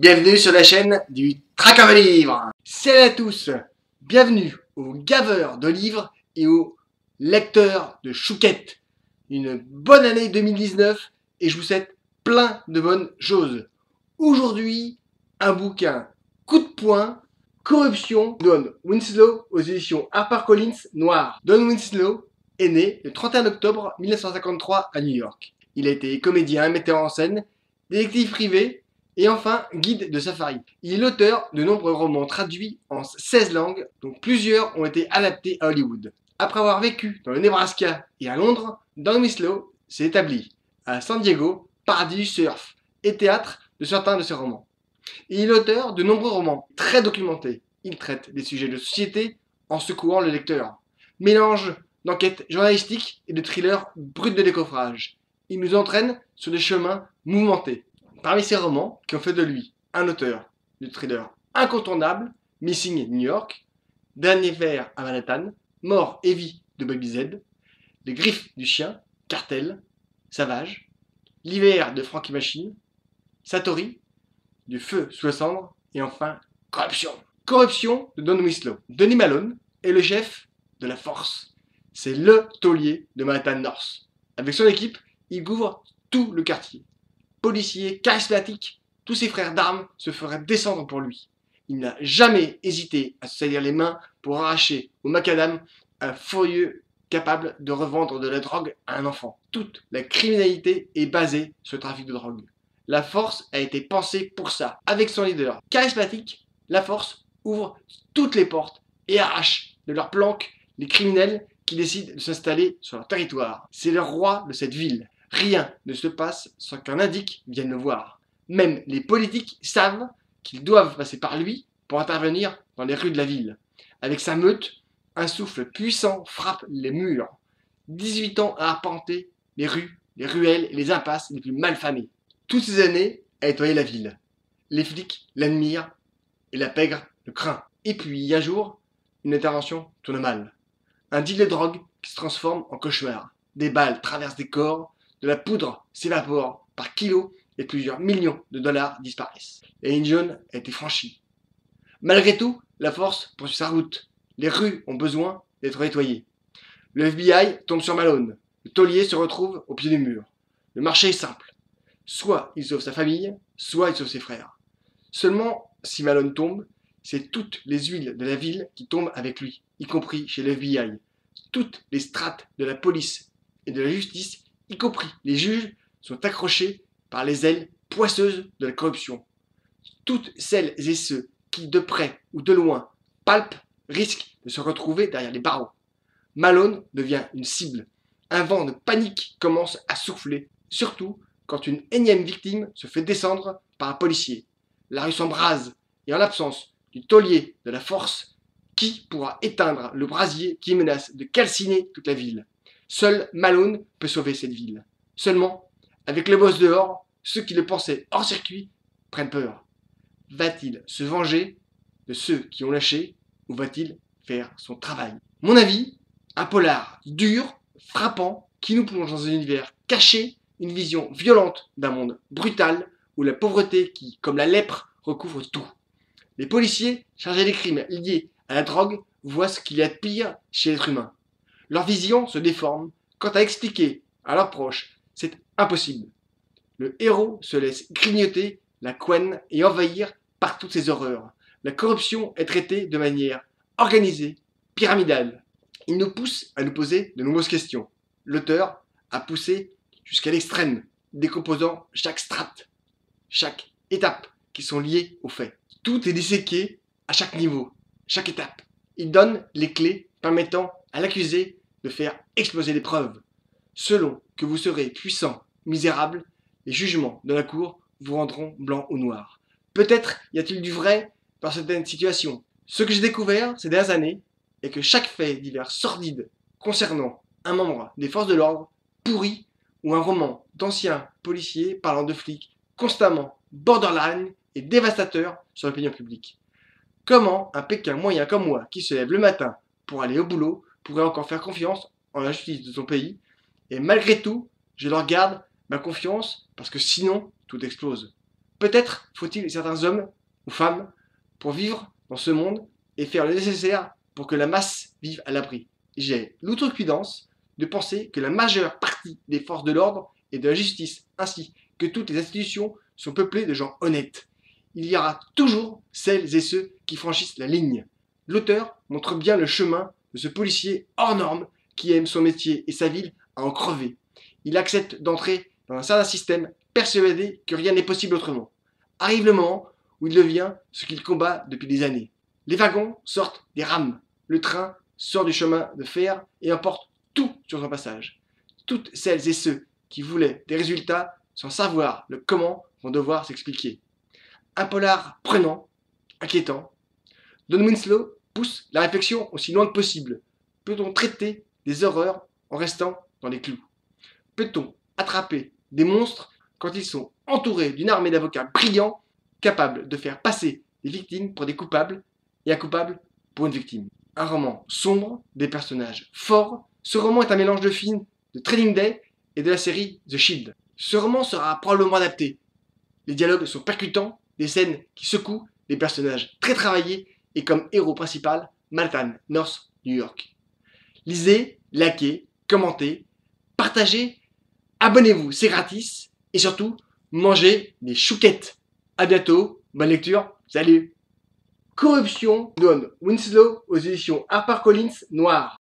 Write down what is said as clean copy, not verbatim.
Bienvenue sur la chaîne du Traqueur de livres. Salut à tous, bienvenue aux gaveurs de livres et aux lecteurs de chouquettes. Une bonne année 2019 et je vous souhaite plein de bonnes choses. Aujourd'hui, un bouquin coup de poing, Corruption, Don Winslow aux éditions HarperCollins Noir. Don Winslow est né le 31 octobre 1953 à New York. Il a été comédien, metteur en scène, détective privé et enfin guide de safari. Il est l'auteur de nombreux romans traduits en 16 langues, dont plusieurs ont été adaptés à Hollywood. Après avoir vécu dans le Nebraska et à Londres, Don Winslow s'est établi à San Diego, paradis du surf et théâtre de certains de ses romans. Il est l'auteur de nombreux romans très documentés. Il traite des sujets de société en secouant le lecteur. Mélange d'enquêtes journalistiques et de thrillers bruts de décoffrage. Il nous entraîne sur des chemins mouvementés. Parmi ses romans qui ont fait de lui un auteur de thriller incontournable, Missing New York, Dernier verre à Manhattan, Mort et vie de Baby Z, Les griffes du chien, Cartel, Savage, L'hiver de Frankie Machine, Satori, Du feu sous la cendre et enfin Corruption. Corruption de Don Winslow. Denis Malone est le chef de la force. C'est le taulier de Manhattan North. Avec son équipe, il couvre tout le quartier. Policier, charismatique, tous ses frères d'armes se feraient descendre pour lui. Il n'a jamais hésité à se salir les mains pour arracher au macadam un furieux capable de revendre de la drogue à un enfant. Toute la criminalité est basée sur le trafic de drogue. La force a été pensée pour ça. Avec son leader charismatique, la force ouvre toutes les portes et arrache de leur planque les criminels qui décident de s'installer sur leur territoire. C'est le roi de cette ville. Rien ne se passe sans qu'un indique vienne le voir. Même les politiques savent qu'ils doivent passer par lui pour intervenir dans les rues de la ville. Avec sa meute, un souffle puissant frappe les murs. 18 ans à arpenter les rues, les ruelles et les impasses les plus malfamées. Toutes ces années à nettoyer la ville. Les flics l'admirent et la pègre le craint. Et puis un jour, une intervention tourne mal. Un deal de drogue qui se transforme en cauchemar. Des balles traversent des corps, de la poudre s'évapore par kilos et plusieurs millions de dollars disparaissent. La ligne jaune a été franchie. Malgré tout, la force poursuit sa route. Les rues ont besoin d'être nettoyées. Le FBI tombe sur Malone. Le taulier se retrouve au pied du mur. Le marché est simple. Soit il sauve sa famille, soit il sauve ses frères. Seulement, si Malone tombe, c'est toutes les huiles de la ville qui tombent avec lui, y compris chez le FBI. Toutes les strates de la police et de la justice, y compris les juges, sont accrochés par les ailes poisseuses de la corruption. Toutes celles et ceux qui, de près ou de loin, palpent, risquent de se retrouver derrière les barreaux. Malone devient une cible. Un vent de panique commence à souffler, surtout quand une énième victime se fait descendre par un policier. La rue s'embrase, et en l'absence du taulier de la force, qui pourra éteindre le brasier qui menace de calciner toute la ville? Seul Malone peut sauver cette ville. Seulement, avec le boss dehors, ceux qui le pensaient hors circuit prennent peur. Va-t-il se venger de ceux qui ont lâché ou va-t-il faire son travail? Mon avis, un polar dur, frappant, qui nous plonge dans un univers caché, une vision violente d'un monde brutal où la pauvreté qui, comme la lèpre, recouvre tout. Les policiers chargés des crimes liés à la drogue voient ce qu'il y a de pire chez l'être humain. Leur vision se déforme. Quant à expliquer à leurs proches, c'est impossible. Le héros se laisse grignoter la couenne et envahir par toutes ces horreurs. La corruption est traitée de manière organisée, pyramidale. Il nous pousse à nous poser de nombreuses questions. L'auteur a poussé jusqu'à l'extrême, décomposant chaque strate, chaque étape qui sont liées aux faits. Tout est disséqué à chaque niveau, chaque étape. Il donne les clés permettant à l'accusé de faire exploser les preuves. Selon que vous serez puissant, misérable, les jugements de la cour vous rendront blanc ou noir. Peut-être y a-t-il du vrai dans certaines situations. Ce que j'ai découvert ces dernières années est que chaque fait divers sordide concernant un membre des forces de l'ordre pourri ou un roman d'anciens policiers parlant de flics constamment borderline et dévastateur sur l'opinion publique. Comment un Pékin moyen comme moi, qui se lève le matin pour aller au boulot, pourrait encore faire confiance en la justice de son pays? Et malgré tout, je leur garde ma confiance parce que sinon, tout explose. Peut-être faut-il certains hommes ou femmes pour vivre dans ce monde et faire le nécessaire pour que la masse vive à l'abri. J'ai l'outrecuidance de penser que la majeure partie des forces de l'ordre et de la justice, ainsi que toutes les institutions, sont peuplées de gens honnêtes. Il y aura toujours celles et ceux qui franchissent la ligne. L'auteur montre bien le chemin de ce policier hors norme qui aime son métier et sa ville à en crever. Il accepte d'entrer dans un certain système, persuadé que rien n'est possible autrement. Arrive le moment où il devient ce qu'il combat depuis des années. Les wagons sortent des rames. Le train sort du chemin de fer et emporte tout sur son passage. Toutes celles et ceux qui voulaient des résultats sans savoir le comment vont devoir s'expliquer. Un polar prenant, inquiétant. Don Winslow pousse la réflexion aussi loin que possible. Peut-on traiter des horreurs en restant dans les clous? Peut-on attraper des monstres quand ils sont entourés d'une armée d'avocats brillants capables de faire passer des victimes pour des coupables et un coupable pour une victime? Un roman sombre, des personnages forts. Ce roman est un mélange de films de Training Day et de la série The Shield. Ce roman sera probablement adapté. Les dialogues sont percutants, des scènes qui secouent, des personnages très travaillés et comme héros principal, Manhattan, North New York. Lisez, likez, commentez, partagez, abonnez-vous, c'est gratis. Et surtout, mangez des chouquettes. À bientôt, bonne lecture, salut. Corruption, Don Winslow aux éditions HarperCollins Noir.